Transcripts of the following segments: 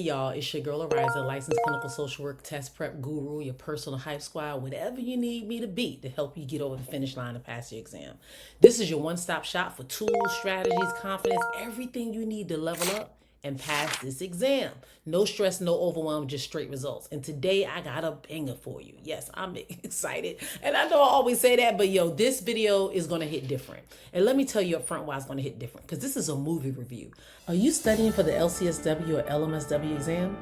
y'all, it's your girl Ariza, licensed clinical social work test prep guru, your personal hype squad, whatever you need me to be to help you get over the finish line and pass your exam. This is your one-stop shop for tools, strategies, confidence, everything you need to level up and pass this exam. No stress, no overwhelm, just straight results. And today I got a banger for you. Yes, I'm excited. And I know I always say that, but yo, this video is gonna hit different. And let me tell you up front why it's gonna hit different, because this is a movie review. Are you studying for the LCSW or LMSW exam?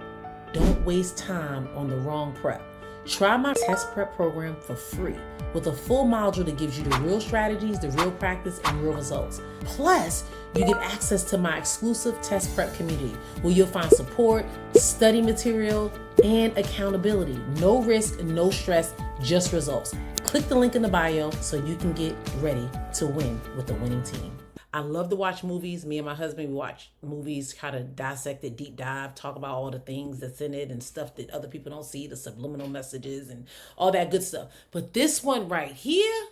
Don't waste time on the wrong prep. Try my test prep program for free with a full module that gives you the real strategies, the real practice, and real results. Plus, you get access to my exclusive test prep community where you'll find support, study material, and accountability. No risk, no stress, just results. Click the link in the bio so you can get ready to win with the winning team. I love to watch movies. Me and my husband, we watch movies, kind of dissect it, deep dive, talk about all the things that's in it and stuff that other people don't see, the subliminal messages and all that good stuff. But this one right here,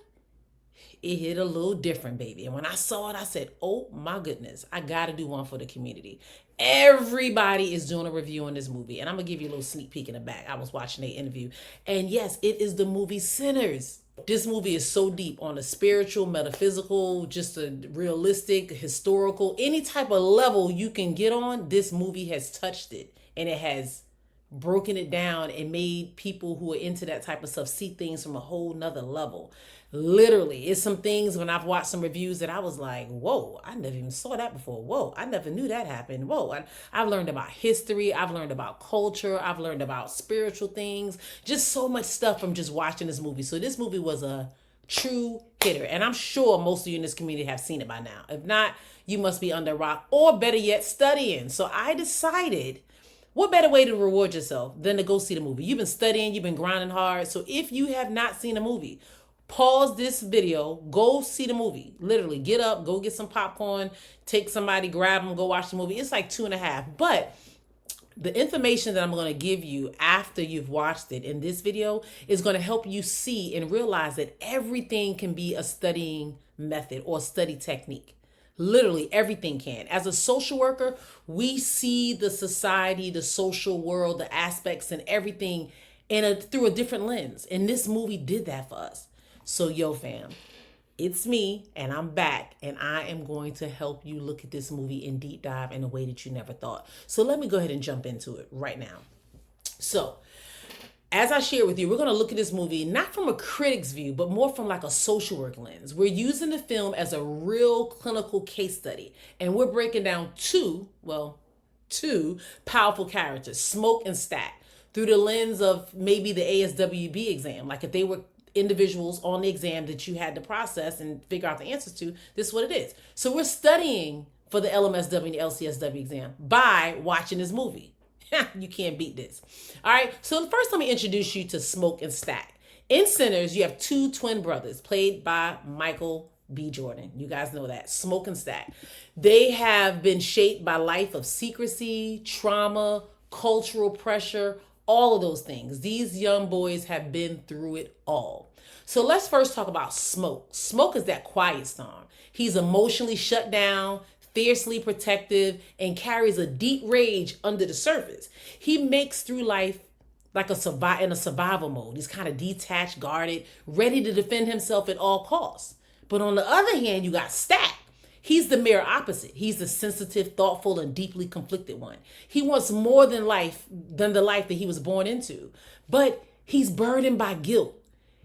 it hit a little different, baby. And when I saw it, I said, oh my goodness, I got to do one for the community. Everybody is doing a review on this movie. And I'm going to give you a little sneak peek in the back. I was watching their interview. And yes, it is the movie Sinners. This movie is so deep on a spiritual, metaphysical, just a realistic, historical, any type of level you can get on. This movie has touched it, and it has broken it down and made people who are into that type of stuff see things from a whole nother level. Literally, it's some things when I've watched some reviews that I was like, whoa, I never even saw that before. Whoa, I never knew that happened. Whoa, I've learned about history. I've learned about culture. I've learned about spiritual things. Just so much stuff from just watching this movie. So this movie was a true hitter. And I'm sure most of you in this community have seen it by now. If not, you must be under a rock, or better yet, studying. So I decided, what better way to reward yourself than to go see the movie? You've been studying, you've been grinding hard. So if you have not seen a movie, pause this video, go see the movie. Literally, get up, go get some popcorn, take somebody, grab them, go watch the movie. It's like 2.5. But the information that I'm going to give you after you've watched it in this video is going to help you see and realize that everything can be a studying method or study technique. Literally everything can. As a social worker, we see the society, the social world, the aspects and everything through a different lens. And this movie did that for us. So yo fam, it's me and I'm back, and I am going to help you look at this movie in deep dive in a way that you never thought. So let me go ahead and jump into it right now. So as I shared with you, we're going to look at this movie not from a critic's view, but more from like a social work lens. We're using the film as a real clinical case study, and we're breaking down two powerful characters, Smoke and Stack, through the lens of maybe the ASWB exam. Like if they were individuals on the exam that you had to process and figure out the answers to, this is what it is. So we're studying for the LMSW and the LCSW exam by watching this movie. You can't beat this. All right, so first let me introduce you to Smoke and Stack. In Sinners, you have two twin brothers played by Michael B. Jordan. You guys know that. Smoke and Stack. They have been shaped by life of secrecy, trauma, cultural pressure, all of those things. These young boys have been through it all. So let's first talk about Smoke. Smoke is that quiet storm. He's emotionally shut down, fiercely protective, and carries a deep rage under the surface. He makes through life like in a survival mode. He's kind of detached, guarded, ready to defend himself at all costs. But on the other hand, you got Stack. He's the mirror opposite. He's the sensitive, thoughtful, and deeply conflicted one. He wants more than the life that he was born into. But he's burdened by guilt.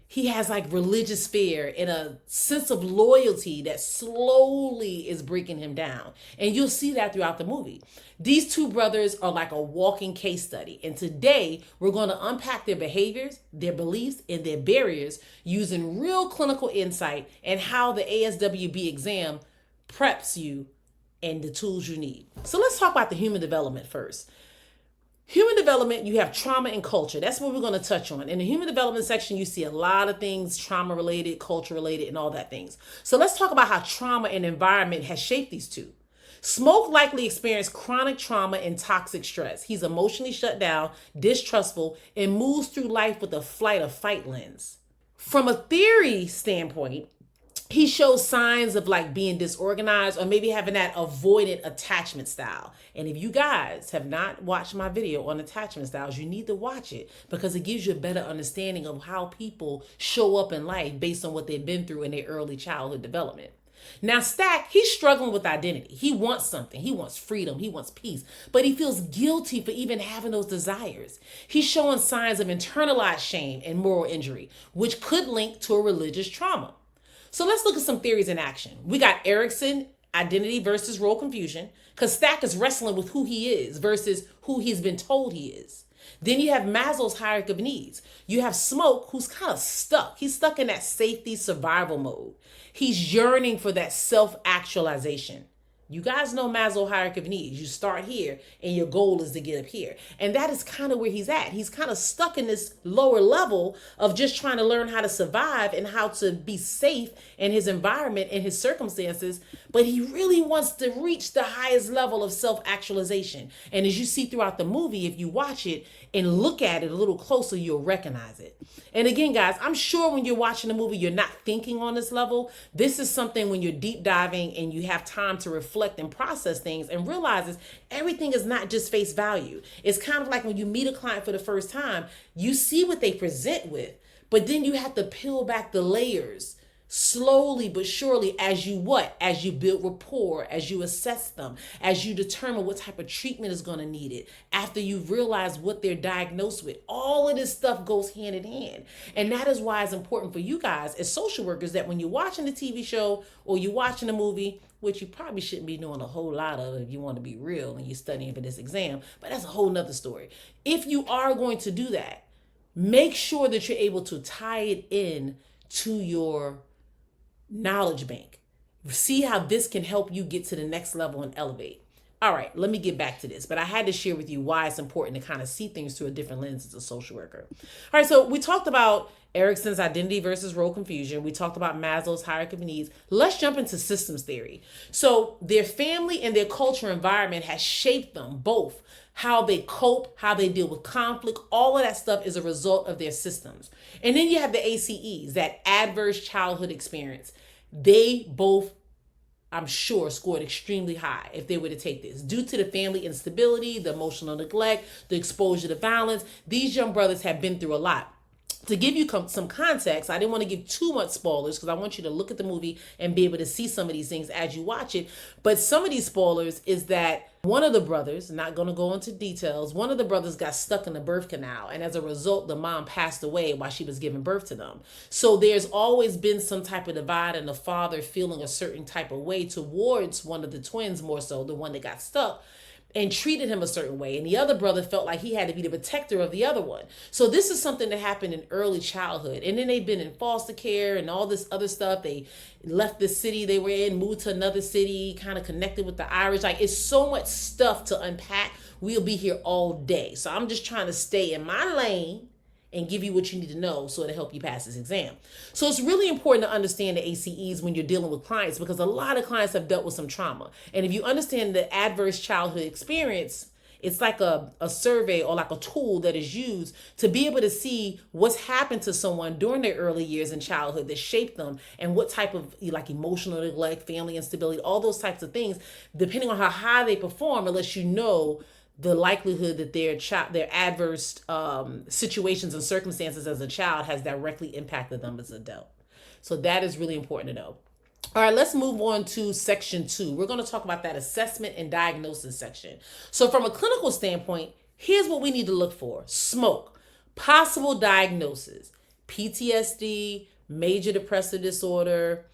He has like religious fear and a sense of loyalty that slowly is breaking him down. And you'll see that throughout the movie. These two brothers are like a walking case study. And today we're going to unpack their behaviors, their beliefs, and their barriers using real clinical insight and how the ASWB exam preps you and the tools you need. So let's talk about the human development first. Human development, you have trauma and culture. That's what we're going to touch on. In the human development section, you see a lot of things, trauma related, culture related, and all that things. So let's talk about how trauma and environment has shaped these two. Smoke likely experienced chronic trauma and toxic stress. He's emotionally shut down, distrustful, and moves through life with a flight or fight lens. From a theory standpoint, He shows signs of like being disorganized or maybe having that avoidant attachment style. And if you guys have not watched my video on attachment styles, you need to watch it because it gives you a better understanding of how people show up in life based on what they've been through in their early childhood development. Now, Stack, he's struggling with identity. He wants something. He wants freedom. He wants peace. But he feels guilty for even having those desires. He's showing signs of internalized shame and moral injury, which could link to a religious trauma. So let's look at some theories in action. We got Erickson, identity versus role confusion, because Stack is wrestling with who he is versus who he's been told he is. Then you have Maslow's hierarchy of needs. You have Smoke, who's kind of stuck. He's stuck in that safety survival mode. He's yearning for that self-actualization. You guys know Maslow's hierarchy of needs. You start here and your goal is to get up here. And that is kind of where he's at. He's kind of stuck in this lower level of just trying to learn how to survive and how to be safe in his environment and his circumstances. But he really wants to reach the highest level of self-actualization. And as you see throughout the movie, if you watch it and look at it a little closer, you'll recognize it. And again, guys, I'm sure when you're watching the movie, you're not thinking on this level. This is something when you're deep diving and you have time to reflect and process things and realizes everything is not just face value. It's kind of like when you meet a client for the first time, you see what they present with, but then you have to peel back the layers slowly but surely as you what? As you build rapport, as you assess them, as you determine what type of treatment is going to need it, after you've realized what they're diagnosed with. All of this stuff goes hand in hand. And that is why it's important for you guys as social workers that when you're watching the TV show or you're watching a movie, which you probably shouldn't be doing a whole lot of if you want to be real and you're studying for this exam, but that's a whole nother story. If you are going to do that, make sure that you're able to tie it in to your knowledge bank. See how this can help you get to the next level and elevate. All right, let me get back to this, but I had to share with you why it's important to kind of see things through a different lens as a social worker. All right, so we talked about Erickson's identity versus role confusion. We talked about Maslow's hierarchy of needs. Let's jump into systems theory. So their family and their culture environment has shaped them both. How they cope, how they deal with conflict, all of that stuff is a result of their systems. And then you have the ACEs, that adverse childhood experience. They both, I'm sure, scored extremely high if they were to take this. Due to the family instability, the emotional neglect, the exposure to violence, these young brothers have been through a lot. To give you some context, I didn't want to give too much spoilers because I want you to look at the movie and be able to see some of these things as you watch it. But some of these spoilers is that one of the brothers, not going to go into details, one of the brothers got stuck in the birth canal. And as a result, the mom passed away while she was giving birth to them. So there's always been some type of divide and the father feeling a certain type of way towards one of the twins, more so the one that got stuck, and treated him a certain way. And the other brother felt like he had to be the protector of the other one. So this is something that happened in early childhood. And then they've been in foster care and all this other stuff. They left the city they were in, moved to another city, kind of connected with the Irish. Like, it's so much stuff to unpack. We'll be here all day. So I'm just trying to stay in my lane and give you what you need to know so to help you pass this exam. So it's really important to understand the ACEs when you're dealing with clients because a lot of clients have dealt with some trauma. And if you understand the adverse childhood experience, it's like a survey or like a tool that is used to be able to see what's happened to someone during their early years in childhood that shaped them and what type of like emotional neglect, family instability, all those types of things, depending on how high they perform, unless you know the likelihood that their adverse situations and circumstances as a child has directly impacted them as an adult. So that is really important to know. All right, let's move on to section 2. We're going to talk about that assessment and diagnosis section. So from a clinical standpoint, here's what we need to look for. Smoke, possible diagnosis, PTSD, major depressive disorder,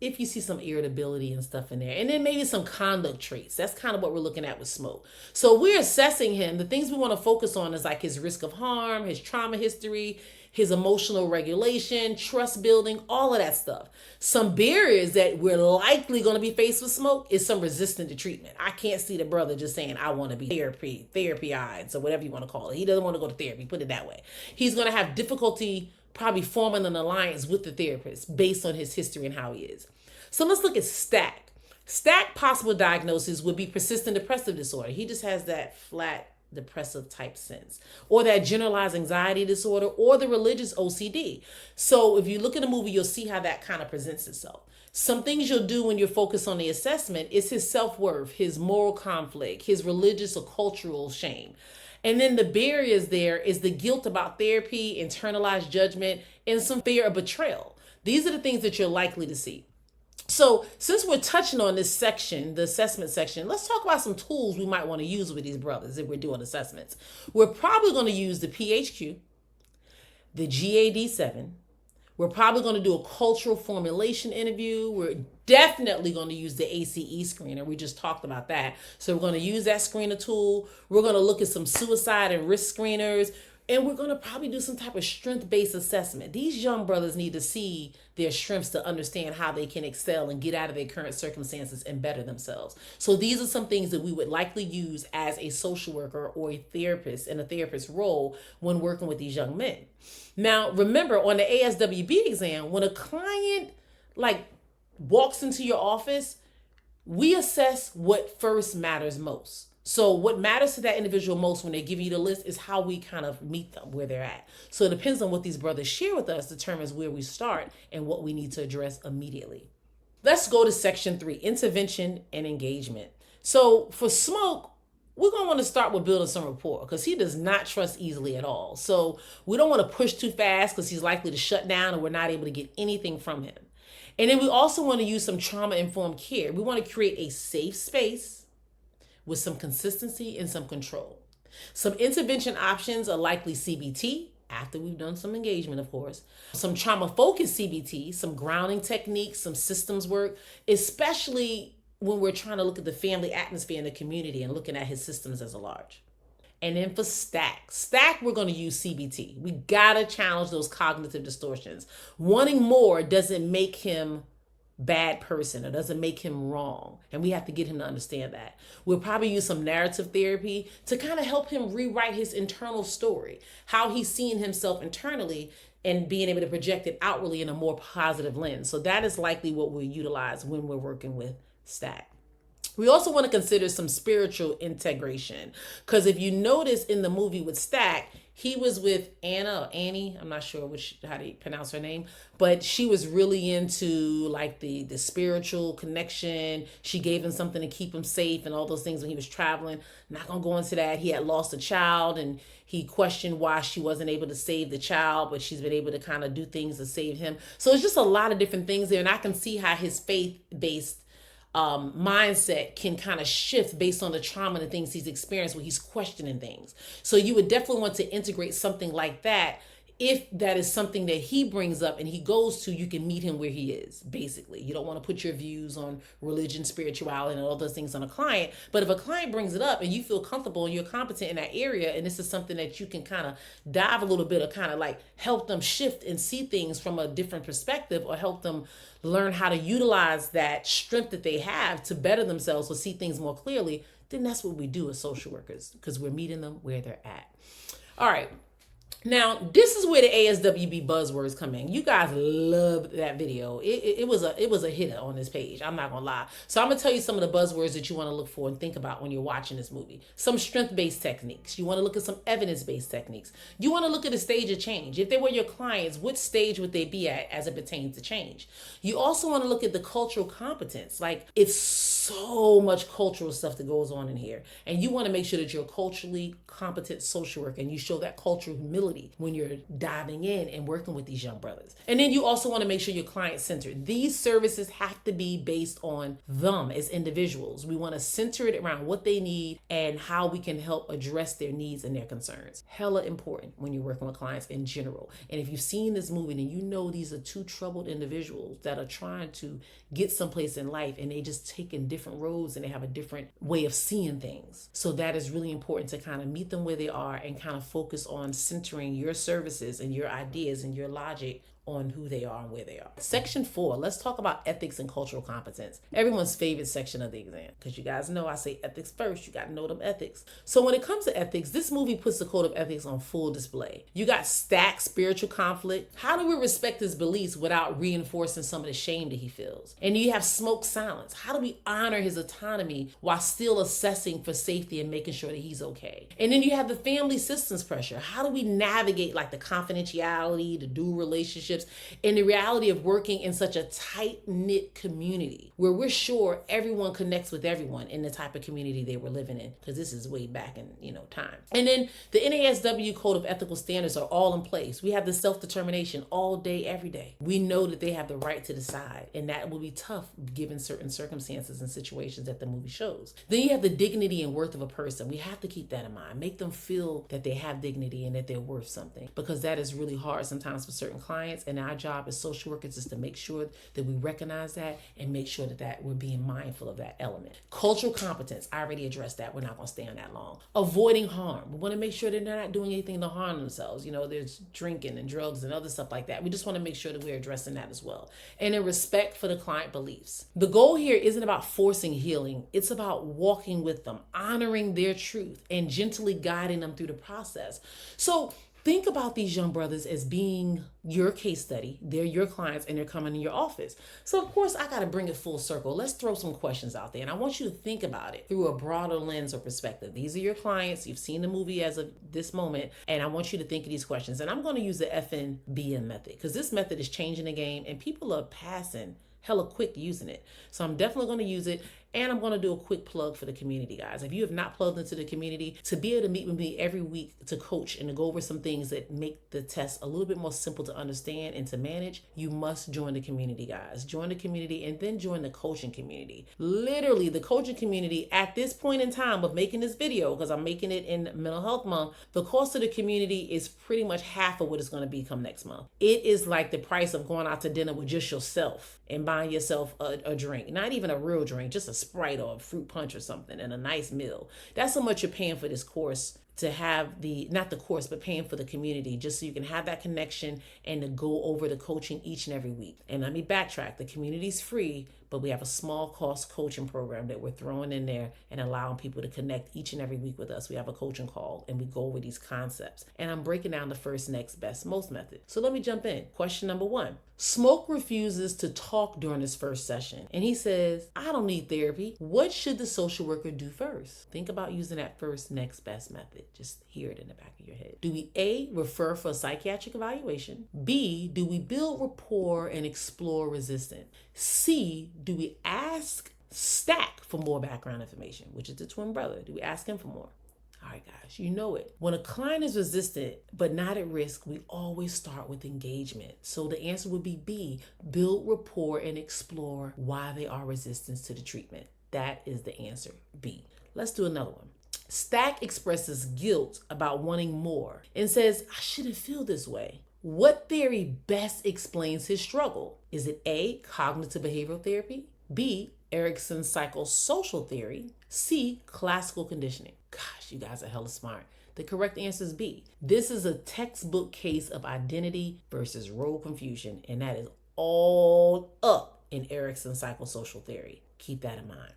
if you see some irritability and stuff in there, and then maybe some conduct traits. That's kind of what we're looking at with Smoke. So we're assessing him. The things we want to focus on is like his risk of harm, his trauma history, his emotional regulation, trust building, all of that stuff. Some barriers that we're likely going to be faced with Smoke is some resistance to treatment. I can't see the brother just saying, I want to be therapy-eyed, so whatever you want to call it. He doesn't want to go to therapy, put it that way. He's going to have difficulty probably forming an alliance with the therapist based on his history and how he is. So let's look at Stack. Stack possible diagnosis would be persistent depressive disorder. He just has that flat depressive type sense, or that generalized anxiety disorder, or the religious OCD. So if you look at the movie, you'll see how that kind of presents itself. Some things you'll do when you're focused on the assessment is his self-worth, his moral conflict, his religious or cultural shame. And then the barriers there is the guilt about therapy, internalized judgment, and some fear of betrayal. These are the things that you're likely to see. So since we're touching on this section, the assessment section, let's talk about some tools we might want to use with these brothers if we're doing assessments. We're probably going to use the PHQ, the GAD-7. We're probably going to do a cultural formulation interview. We're definitely going to use the ACE screener. We just talked about that. So we're going to use that screener tool. We're going to look at some suicide and risk screeners. And we're going to probably do some type of strength-based assessment. These young brothers need to see their strengths to understand how they can excel and get out of their current circumstances and better themselves. So these are some things that we would likely use as a social worker or a therapist in a therapist role when working with these young men. Now, remember, on the ASWB exam, when a client walks into your office, we assess what first matters most. So what matters to that individual most when they give you the list is how we kind of meet them where they're at. So it depends on what these brothers share with us determines where we start and what we need to address immediately. Let's go to section 3, intervention and engagement. So for Smoke, we're going to want to start with building some rapport because he does not trust easily at all. So we don't want to push too fast because he's likely to shut down and we're not able to get anything from him. And then we also want to use some trauma-informed care. We want to create a safe space with some consistency and some control. Some intervention options are likely CBT, after we've done some engagement, of course. Some trauma-focused CBT, some grounding techniques, some systems work, especially when we're trying to look at the family atmosphere in the community and looking at his systems as a large. And then for stack, we're going to use CBT. We got to challenge those cognitive distortions. Wanting more doesn't make him bad person or doesn't make him wrong, and we have to get him to understand that. We'll probably use some narrative therapy to kind of help him rewrite his internal story, how he's seeing himself internally and being able to project it outwardly in a more positive lens. So that is likely what we'll utilize when we're working with stack. We also want to consider some spiritual integration, because if you notice in the movie with Stack, he was with Annie, I'm not sure how to pronounce her name, but she was really into the spiritual connection. She gave him something to keep him safe and all those things when he was traveling. Not gonna go into that. He had lost a child and he questioned why she wasn't able to save the child, but she's been able to kind of do things to save him. So it's just a lot of different things there, and I can see how his faith-based mindset can kind of shift based on the trauma and the things he's experienced when he's questioning things. So you would definitely want to integrate something like that. If that is something that he brings up and he goes to, you can meet him where he is, basically. You don't want to put your views on religion, spirituality, and all those things on a client. But if a client brings it up and you feel comfortable and you're competent in that area, and this is something that you can kind of dive a little bit or kind of help them shift and see things from a different perspective, or help them learn how to utilize that strength that they have to better themselves or see things more clearly, then that's what we do as social workers, because we're meeting them where they're at. All right. Now, this is where the ASWB buzzwords come in. You guys loved that video. It was a hitter on this page. I'm not gonna lie. So I'm gonna tell you some of the buzzwords that you want to look for and think about when you're watching this movie. Some strength-based techniques. You want to look at some evidence-based techniques. You want to look at a stage of change. If they were your clients, what stage would they be at as it pertains to change? You also want to look at the cultural competence. It's so much cultural stuff that goes on in here, and you want to make sure that you're a culturally competent social worker and you show that cultural humility when you're diving in and working with these young brothers. And then you also want to make sure you're client-centered. These services have to be based on them as individuals. We want to center it around what they need and how we can help address their needs and their concerns. Hella important when you're working with clients in general. And if you've seen this movie, then you know these are two troubled individuals that are trying to get someplace in life, and they just taking different roads and they have a different way of seeing things. So that is really important to kind of meet them where they are and kind of focus on centering your services and your ideas and your logic on who they are and where they are. Section 4, let's talk about ethics and cultural competence. Everyone's favorite section of the exam, because you guys know I say ethics first. You got to know them ethics. So when it comes to ethics, this movie puts the code of ethics on full display. You got stacked spiritual conflict. How do we respect his beliefs without reinforcing some of the shame that he feels? And you have smoke silence. How do we honor his autonomy while still assessing for safety and making sure that he's okay? And then you have the family systems pressure. How do we navigate like the confidentiality, the dual relationships, and the reality of working in such a tight-knit community where we're sure everyone connects with everyone in the type of community they were living in, because this is way back in time. And then the NASW code of ethical standards are all in place. We have the self-determination all day, every day. We know that they have the right to decide, and that will be tough given certain circumstances and situations that the movie shows. Then you have the dignity and worth of a person. We have to keep that in mind. Make them feel that they have dignity and that they're worth something, because that is really hard sometimes for certain clients. And our job as social workers is to make sure that we recognize that and make sure that we're being mindful of that element. Cultural competence, I already addressed that. We're not going to stay on that long. Avoiding harm. We want to make sure that they're not doing anything to harm themselves. There's drinking and drugs and other stuff like that. We just want to make sure that we're addressing that as well. And in respect for the client beliefs. The goal here isn't about forcing healing. It's about walking with them, honoring their truth, and gently guiding them through the process. So think about these young brothers as being your case study. They're your clients and they're coming in your office. So of course I got to bring it full circle. Let's throw some questions out there. And I want you to think about it through a broader lens or perspective. These are your clients. You've seen the movie as of this moment. And I want you to think of these questions. And I'm going to use the FNBM method, because this method is changing the game and people are passing hella quick using it. So I'm definitely going to use it. And I'm going to do a quick plug for the community, guys. If you have not plugged into the community, to be able to meet with me every week to coach and to go over some things that make the test a little bit more simple to understand and to manage, you must join the community, guys. Join the community and then join the coaching community. Literally, the coaching community at this point in time of making this video, because I'm making it in Mental Health Month, the cost of the community is pretty much half of what it's going to be come next month. It is like the price of going out to dinner with just yourself and buying yourself a drink. Not even a real drink, just a Sprite or a fruit punch or something, and a nice meal. That's how much you're paying for this course, to have not the course, but paying for the community, just so you can have that connection and to go over the coaching each and every week. And let me backtrack. The community's free, but we have a small cost coaching program that we're throwing in there and allowing people to connect each and every week with us. We have a coaching call and we go over these concepts. And I'm breaking down the first, next, best, most method. So let me jump in. Question number 1. Smoke refuses to talk during his first session. And he says, I don't need therapy. What should the social worker do first? Think about using that first, next, best method. Just hear it in the back of your head. Do we A, refer for a psychiatric evaluation? B, do we build rapport and explore resistance? C, do we ask Stack for more background information, which is the twin brother? Do we ask him for more? All right, guys, you know it. When a client is resistant but not at risk, we always start with engagement. So the answer would be B, build rapport and explore why they are resistant to the treatment. That is the answer, B. Let's do another one. Stack expresses guilt about wanting more and says, I shouldn't feel this way. What theory best explains his struggle? Is it A, cognitive behavioral therapy? B, Erickson's psychosocial theory? C, classical conditioning? Gosh, you guys are hella smart. The correct answer is B. This is a textbook case of identity versus role confusion, and that is all up in Erickson's psychosocial theory. Keep that in mind.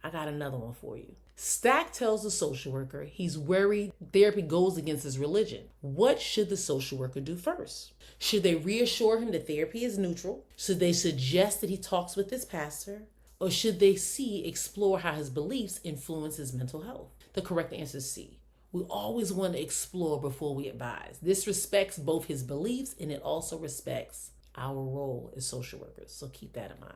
I got another one for you. Stack tells the social worker he's worried therapy goes against his religion. What should the social worker do first? Should they reassure him that therapy is neutral? Should they suggest that he talks with his pastor? Or should they explore how his beliefs influence his mental health? The correct answer is C. We always want to explore before we advise. This respects both his beliefs and it also respects our role as social workers. So keep that in mind.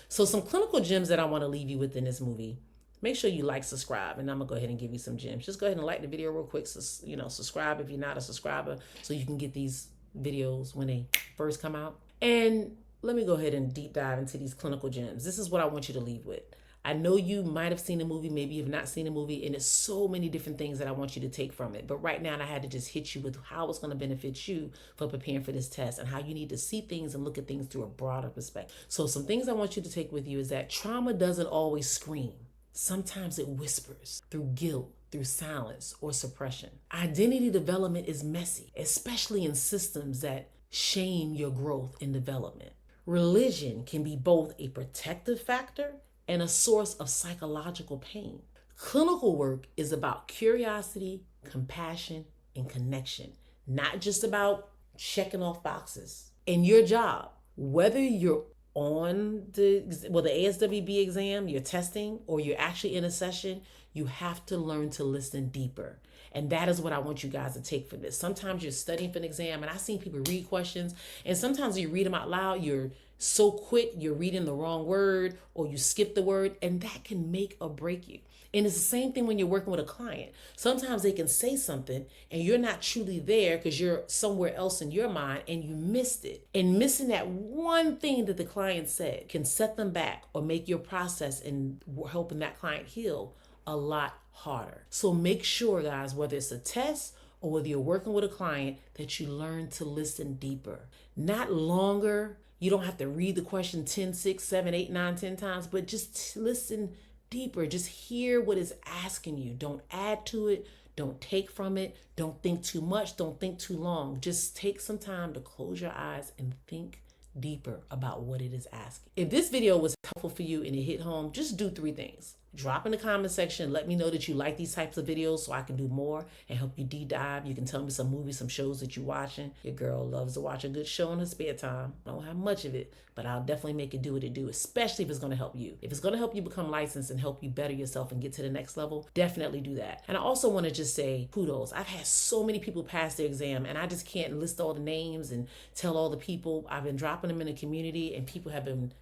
So some clinical gems that I want to leave you with in this movie. Make sure you like, subscribe, and I'm going to go ahead and give you some gems. Just go ahead and like the video real quick. So, subscribe if you're not a subscriber so you can get these videos when they first come out. And let me go ahead and deep dive into these clinical gems. This is what I want you to leave with. I know you might have seen the movie, maybe you've not seen the movie, and there's so many different things that I want you to take from it. But right now, I had to just hit you with how it's going to benefit you for preparing for this test and how you need to see things and look at things through a broader perspective. So some things I want you to take with you is that trauma doesn't always scream. Sometimes it whispers through guilt, through silence, or suppression. Identity development is messy, especially in systems that shame your growth and development. Religion can be both a protective factor and a source of psychological pain. Clinical work is about curiosity, compassion, and connection, not just about checking off boxes. In your job, whether you're on the ASWB exam, you're testing, or you're actually in a session, you have to learn to listen deeper. And that is what I want you guys to take for this. Sometimes you're studying for an exam, and I've seen people read questions, and sometimes you read them out loud, you're so quick, you're reading the wrong word, or you skip the word, and that can make or break you. And it's the same thing when you're working with a client. Sometimes they can say something and you're not truly there because you're somewhere else in your mind and you missed it. And missing that one thing that the client said can set them back or make your process in helping that client heal a lot harder. So make sure, guys, whether it's a test or whether you're working with a client, that you learn to listen deeper, not longer. You don't have to read the question 10, 6, 7, 8, 9, 10 times, but just listen deeper. Just hear what it's asking you. Don't add to it. Don't take from it. Don't think too much. Don't think too long. Just take some time to close your eyes and think deeper about what it is asking. If this video was helpful for you and it hit home, just do 3 things. Drop in the comment section. Let me know that you like these types of videos so I can do more and help you deep dive. You can tell me some movies, some shows that you're watching. Your girl loves to watch a good show in her spare time. I don't have much of it, but I'll definitely make it do what it do, especially if it's going to help you. If it's going to help you become licensed and help you better yourself and get to the next level, definitely do that. And I also want to just say kudos. I've had so many people pass their exam, and I just can't list all the names and tell all the people. I've been dropping them in the community, and people have been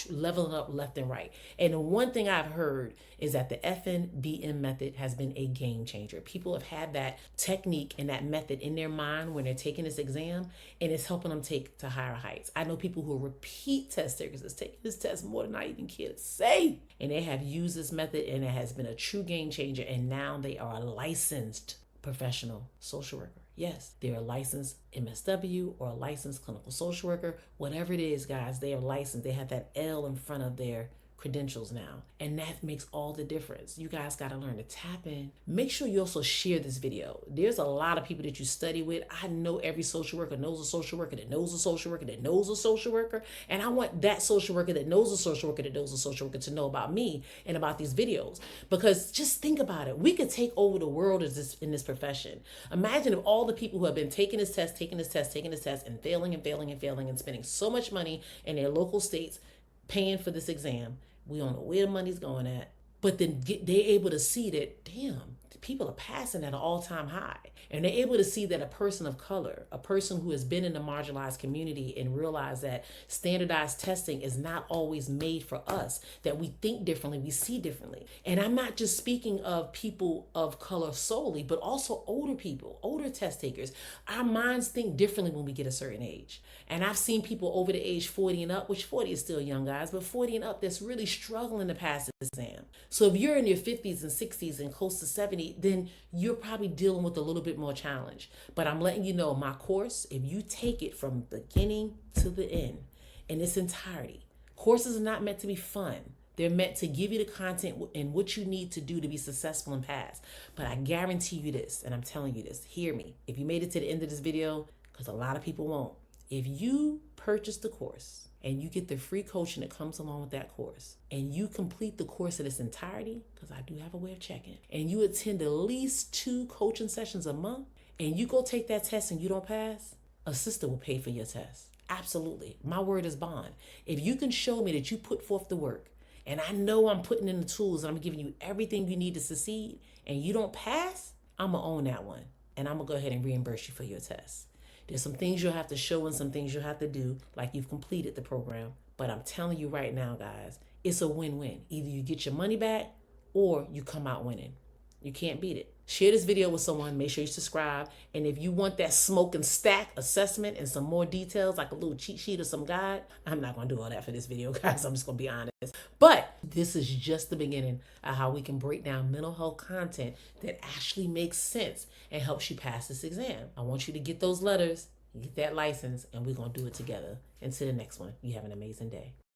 leveling up left and right. And the one thing I've heard is that the FNBM method has been a game changer. People have had that technique and that method in their mind when they're taking this exam, and it's helping them take to higher heights. I know people who are repeat test takers that's taking this test more than I even care to say, and they have used this method, and it has been a true game changer, and now they are a licensed professional social worker. Yes, they're a licensed MSW or a licensed clinical social worker. Whatever it is, guys, they are licensed. They have that L in front of their credentials now, and that makes all the difference. You guys got to learn to tap in. Make sure you also share this video. There's a lot of people that you study with. I know every social worker knows a social worker that knows a social worker that knows a social worker, and I want that social worker that knows a social worker that knows a social worker to know about me and about these videos. Because just think about it, we could take over the world in this profession. Imagine if all the people who have been taking this test and failing and spending so much money in their local states paying for this exam. We don't know where the money's going at, but then they're able to see that, damn, people are passing at an all-time high. And they're able to see that a person of color, a person who has been in the marginalized community, and realize that standardized testing is not always made for us, that we think differently, we see differently. And I'm not just speaking of people of color solely, but also older people, older test takers. Our minds think differently when we get a certain age. And I've seen people over the age 40 and up, which 40 is still young, guys, but 40 and up that's really struggling to pass this exam. So if you're in your 50s and 60s and close to 70, then you're probably dealing with a little bit more challenge. But I'm letting you know, my course, if you take it from beginning to the end in its entirety, courses are not meant to be fun. They're meant to give you the content and what you need to do to be successful and pass. But I guarantee you this, and I'm telling you this, hear me. If you made it to the end of this video, because a lot of people won't, if you purchase the course and you get the free coaching that comes along with that course, and you complete the course in its entirety, because I do have a way of checking, and you attend at least 2 coaching sessions a month, and you go take that test and you don't pass, a sister will pay for your test. Absolutely. My word is bond. If you can show me that you put forth the work, and I know I'm putting in the tools and I'm giving you everything you need to succeed, and you don't pass, I'm going to own that one. And I'm going to go ahead and reimburse you for your test. There's some things you'll have to show and some things you'll have to do, like you've completed the program. But I'm telling you right now, guys, it's a win-win. Either you get your money back or you come out winning. You can't beat it. Share this video with someone. Make sure you subscribe. And if you want that smoke and stack assessment and some more details, like a little cheat sheet or some guide, I'm not going to do all that for this video, guys. I'm just going to be honest. But this is just the beginning of how we can break down mental health content that actually makes sense and helps you pass this exam. I want you to get those letters, get that license, and we're going to do it together. Until the next one, you have an amazing day.